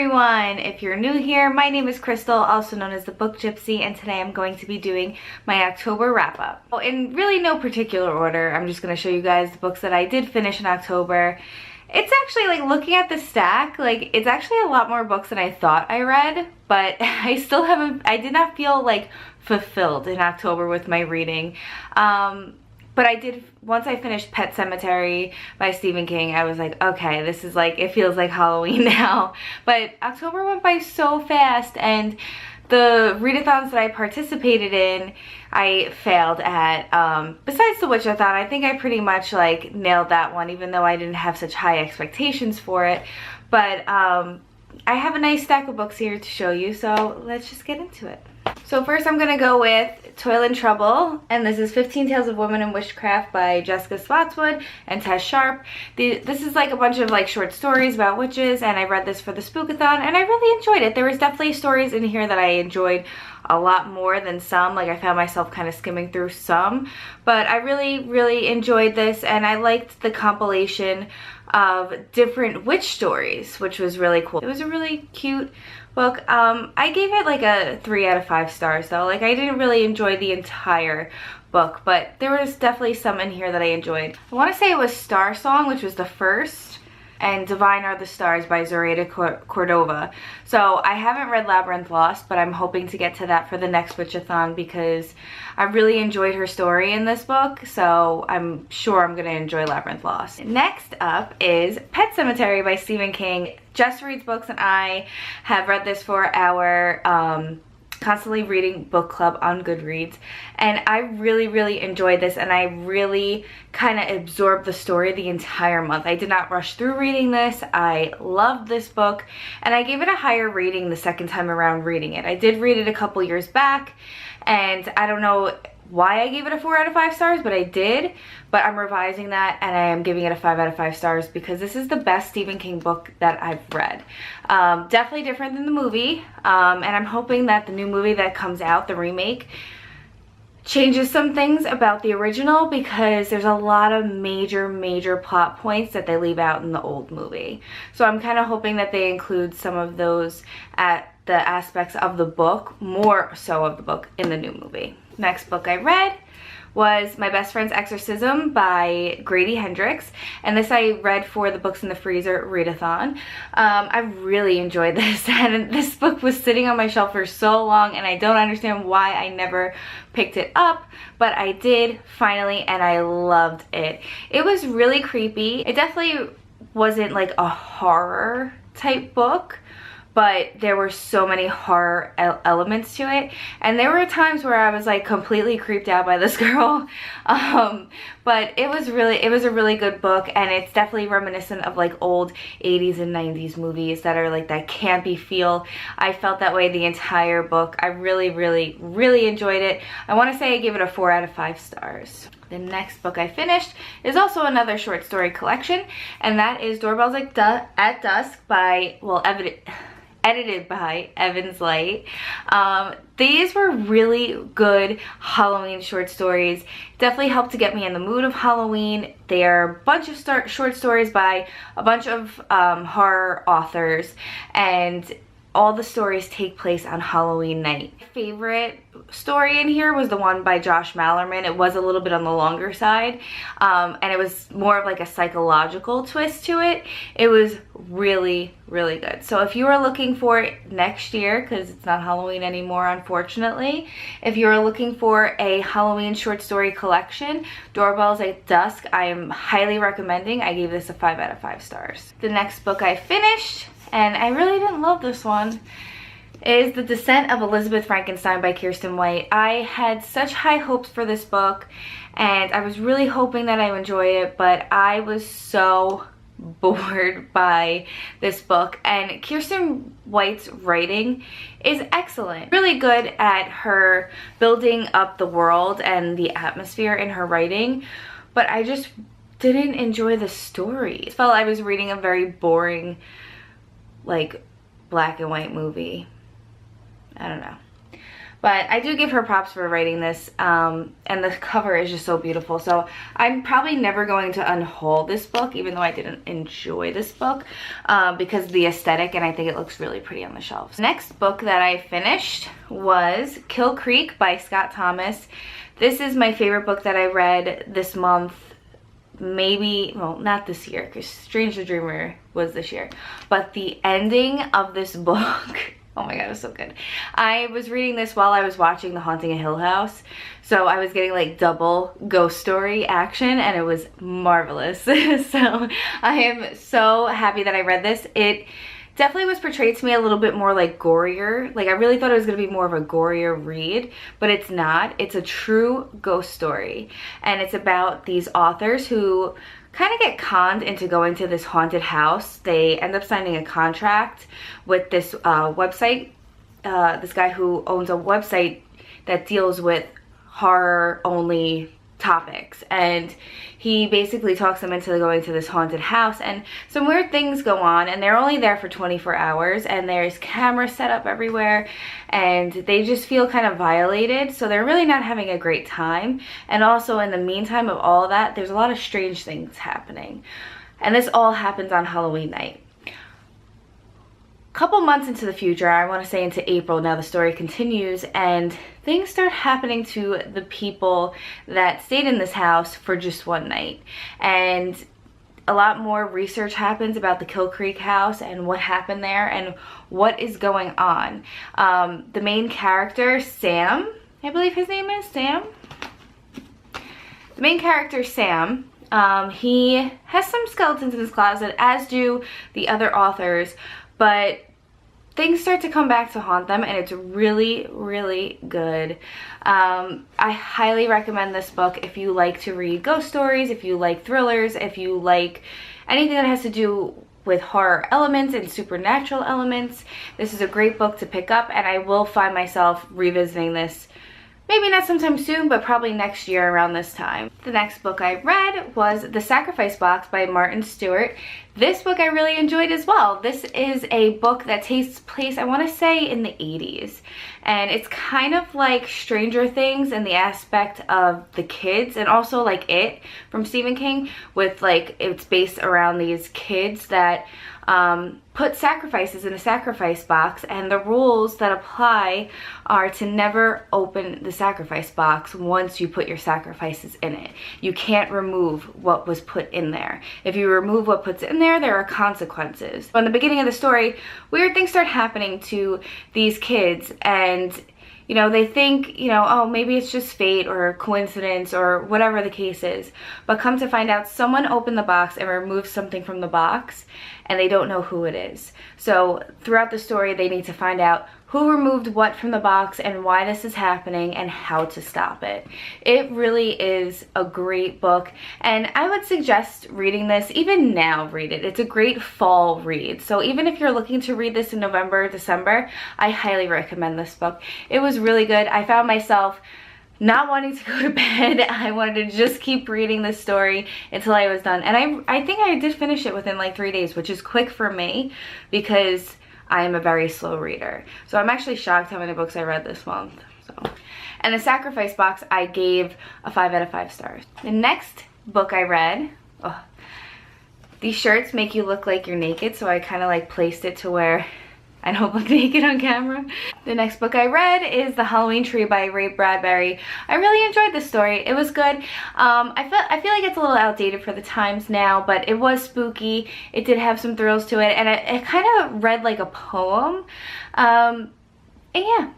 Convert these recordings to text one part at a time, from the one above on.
everyone! If you're new here, my name is Crystal, also known as the Book Gypsy, and today I'm going to be doing my October wrap-up. Well, in really no particular order, I'm just going to show you guys the books that I did finish in October. It's actually, like, looking at the stack, like, it's actually a lot more books than I thought I read, but I still haven't, I did not feel, like, fulfilled in October with my reading. But I did, once I finished Pet Sematary by Stephen King, I was like, okay, this is like, it feels like Halloween now. But October went by so fast, and the readathons that I participated in, I failed at. Besides The Witch-a-thon, I think I pretty much like nailed that one, even though I didn't have such high expectations for it. But I have a nice stack of books here to show you, so let's just get into it. So first I'm gonna go with Toil and Trouble, and this is 15 Tales of Women in Witchcraft by Jessica Spotswood and Tess Sharpe. This is like a bunch of like short stories about witches, and I read this for the Spookathon and I really enjoyed it. There was definitely stories in here that I enjoyed a lot more than some. Like I found myself kind of skimming through some, but I really enjoyed this, and I liked the compilation of different witch stories, which was really cool. It was a really cute book. I gave it like a 3 out of 5 stars though. Like I didn't really enjoy the entire book, but there was definitely some in here that I enjoyed. I want to say it was Star Song, which was the first, and Divine Are the Stars by Zoraida Cordova. So I haven't read Labyrinth Lost, but I'm hoping to get to that for the next Witch-a-thon because I really enjoyed her story in this book, so I'm sure I'm going to enjoy Labyrinth Lost. Next up is Pet Sematary by Stephen King. Jess reads books, and I have read this for our constantly reading book club on Goodreads, and I really enjoyed this, and I really kind of absorbed the story the entire month. I did not rush through reading this. I loved this book, and I gave it a higher rating the second time around reading it. I did read it a couple years back, and I don't know why I gave it a 4 out of 5 stars, but I did. But I'm revising that, and I am giving it a 5 out of 5 stars because this is the best Stephen King book that I've read. Definitely different than the movie, and I'm hoping that the new movie that comes out, the remake, changes some things about the original, because there's a lot of major plot points that they leave out in the old movie. So I'm kind of hoping that they include some of those at the aspects of the book, more so of the book, in the new movie. Next book I read was My Best Friend's Exorcism by Grady Hendrix, and this I read for the Books in the Freezer readathon. I really enjoyed this, and this book was sitting on my shelf for so long, and I don't understand why I never picked it up, but I did finally, and I loved it. It was really creepy. It definitely wasn't like a horror type book, but there were so many horror elements to it, and there were times where I was like completely creeped out by this girl. But it was a really good book, and it's definitely reminiscent of like old 80s and 90s movies that are like that campy feel. I felt that way the entire book. I really enjoyed it. I want to say I gave it a 4 out of 5 stars. The next book I finished is also another short story collection, and that is Doorbells at Dusk by, well, edited by Evans Light. These were really good Halloween short stories. Definitely helped to get me in the mood of Halloween. They are a bunch of short stories by a bunch of horror authors, and all the stories take place on Halloween night. My favorite story in here was the one by Josh Malerman. It was a little bit on the longer side, and it was more of like a psychological twist to it. It was really good. So if you are looking for it next year, because it's not Halloween anymore, unfortunately, if you are looking for a Halloween short story collection, Doorbells at Dusk, I am highly recommending. I gave this a 5 out of 5 stars. The next book I finished, and I really didn't love this one, is The Descent of Elizabeth Frankenstein by Kiersten White. I had such high hopes for this book, and I was really hoping that I would enjoy it, but I was so bored by this book. And Kiersten White's writing is excellent. Really good at her building up the world and the atmosphere in her writing, but I just didn't enjoy the story. I felt I was reading a very boring, like, black and white movie. I don't know. But I do give her props for writing this, and the cover is just so beautiful. So I'm probably never going to unhaul this book, even though I didn't enjoy this book, because of the aesthetic, and I think it looks really pretty on the shelves. Next book that I finished was Kill Creek by Scott Thomas. This is my favorite book that I read this month. Maybe, well, not this year, because Strange the Dreamer was this year, but the ending of this book, oh my god, it was so good. I was reading this while I was watching The Haunting of Hill House, so I was getting like double ghost story action, and it was marvelous. So I am so happy that I read this. It definitely was portrayed to me a little bit more like gorier. Like, I really thought it was going to be more of a gorier read, but it's not. It's a true ghost story, and it's about these authors who kind of get conned into going to this haunted house. They end up signing a contract with this website, this guy who owns a website that deals with horror only topics, and he basically talks them into going to this haunted house, and some weird things go on, and they're only there for 24 hours, and there's cameras set up everywhere, and they just feel kind of violated, so they're really not having a great time. And also, in the meantime of all that, there's a lot of strange things happening, and this all happens on Halloween night. Couple months into the future, I want to say into April, now the story continues, and things start happening to the people that stayed in this house for just one night. And a lot more research happens about the Kill Creek house and what happened there and what is going on. The main character, Sam, I believe his name is Sam. The main character, Sam, he has some skeletons in his closet, as do the other authors, but things start to come back to haunt them, and it's really, really good. I highly recommend this book if you like to read ghost stories, if you like thrillers, if you like anything that has to do with horror elements and supernatural elements. This is a great book to pick up, and I will find myself revisiting this. Maybe not sometime soon, but probably next year around this time. The next book I read was The Sacrifice Box by Martin Stewart. This book I really enjoyed as well. This is a book that takes place, I want to say, in the 80s. And it's kind of like Stranger Things in the aspect of the kids, and also like It from Stephen King, with like, it's based around these kids that put sacrifices in a sacrifice box, and the rules that apply are to never open the sacrifice box once you put your sacrifices in it. You can't remove what was put in there. If you remove what puts in there, there are consequences. So in the beginning of the story, weird things start happening to these kids, and you know, they think, you know, oh, maybe it's just fate or coincidence or whatever the case is. But come to find out, someone opened the box and removed something from the box, and they don't know who it is. So throughout the story, they need to find out who removed what from the box and why this is happening and how to stop it. It really is a great book, and I would suggest reading this. Even now, read it. It's a great fall read. So even if you're looking to read this in November, December, I highly recommend this book. It was really good. I found myself not wanting to go to bed. I wanted to just keep reading this story until I was done, and I think I did finish it within like 3 days, which is quick for me because I am a very slow reader. So I'm actually shocked how many books I read this month. So, and The Sacrifice Box I gave a 5 out of 5 stars. The next book I read, oh, these shirts make you look like you're naked, so I kind of like placed it to where I don't look naked on camera. The next book I read is The Halloween Tree by Bradbury. I really enjoyed this story. It was good. I feel like it's a little outdated for the times now, but it was spooky. It did have some thrills to it, and it kind of read like a poem. And yeah,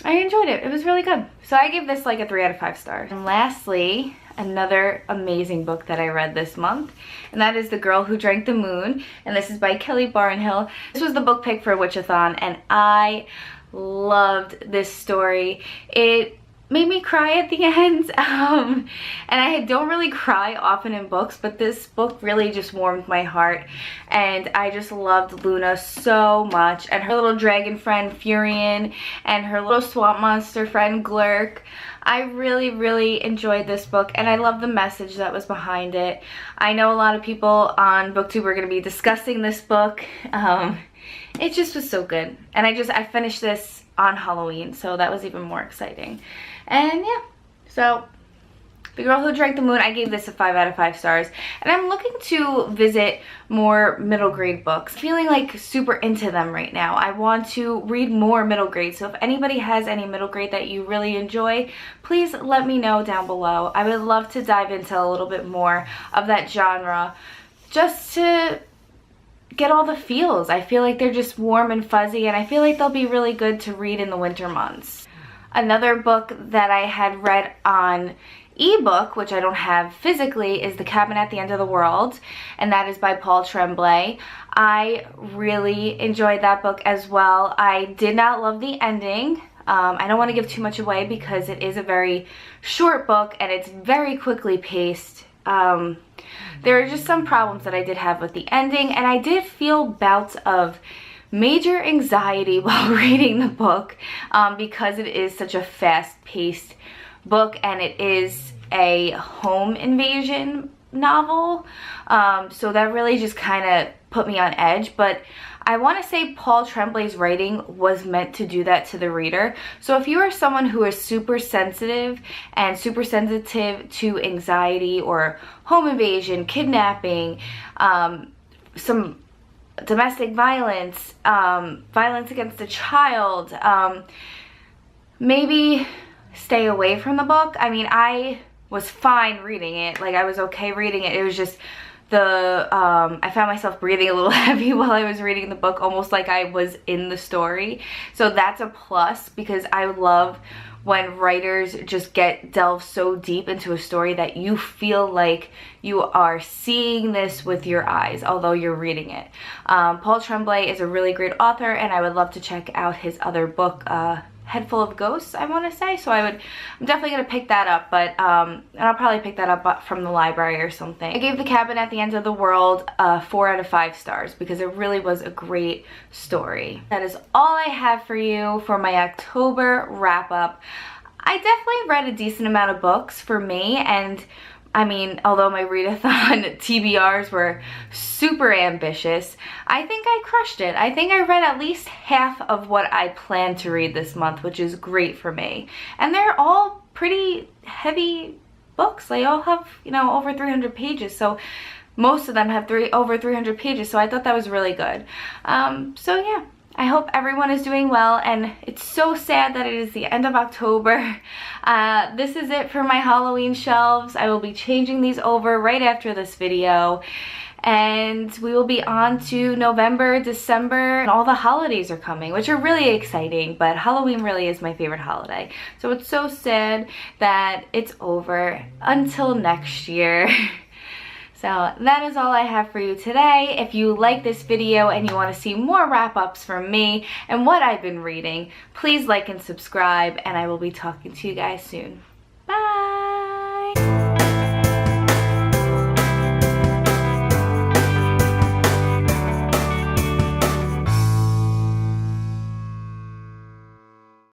I enjoyed it. It was really good. So I give this like a 3 out of 5 stars. And lastly, another amazing book that I read this month, and that is The Girl Who Drank the Moon, and this is by Kelly Barnhill. This was the book pick for Witchathon, and I loved this story. It made me cry at the end, and I don't really cry often in books, but this book really just warmed my heart, and I just loved Luna so much, and her little dragon friend Furion, and her little swamp monster friend Glurk. I really, really enjoyed this book, and I love the message that was behind it. I know a lot of people on BookTube are going to be discussing this book. It just was so good, and I finished this on Halloween, so that was even more exciting. And yeah, so The Girl Who Drank the Moon, I gave this a 5 out of 5 stars. And I'm looking to visit more middle grade books. Feeling like super into them right now. I want to read more middle grade. So if anybody has any middle grade that you really enjoy, please let me know down below. I would love to dive into a little bit more of that genre just to get all the feels. I feel like they're just warm and fuzzy, and I feel like they'll be really good to read in the winter months. Another book that I had read on ebook, which I don't have physically, is The Cabin at the End of the World, and that is by Paul Tremblay. I really enjoyed that book as well. I did not love the ending. I don't want to give too much away because it is a very short book and it's very quickly paced. There are just some problems that I did have with the ending, and I did feel bouts of major anxiety while reading the book because it is such a fast-paced book and it is a home invasion novel, so that really just kind of put me on edge. But I want to say Paul Tremblay's writing was meant to do that to the reader. So if you are someone who is super sensitive to anxiety or home invasion, kidnapping, some domestic violence, violence against a child, maybe stay away from the book. I mean, I was fine reading it. Like, I was okay reading it. It was just I found myself breathing a little heavy while I was reading the book, almost like I was in the story. So that's a plus, because I love when writers just delve so deep into a story that you feel like you are seeing this with your eyes, although you're reading it. Paul Tremblay is a really great author, and I would love to check out his other book, Head Full of Ghosts, I want to say. So I'm definitely going to pick that up, but and I'll probably pick that up from the library or something. I gave The Cabin at the End of the World 4 out of 5 stars because it really was a great story. That is all I have for you for my October wrap-up. I definitely read a decent amount of books for me, and I mean, although my readathon TBRs were super ambitious, I think I crushed it. I think I read at least half of what I planned to read this month, which is great for me. And they're all pretty heavy books. They all have, you know, over 300 pages. So most of them have over 300 pages. So I thought that was really good. So yeah. I hope everyone is doing well, and it's so sad that it is the end of October. This is it for my Halloween shelves. I will be changing these over right after this video, and we will be on to November, December, and all the holidays are coming, which are really exciting, but Halloween really is my favorite holiday. So it's so sad that it's over until next year. So that is all I have for you today. If you like this video and you want to see more wrap-ups from me and what I've been reading, please like and subscribe, and I will be talking to you guys soon.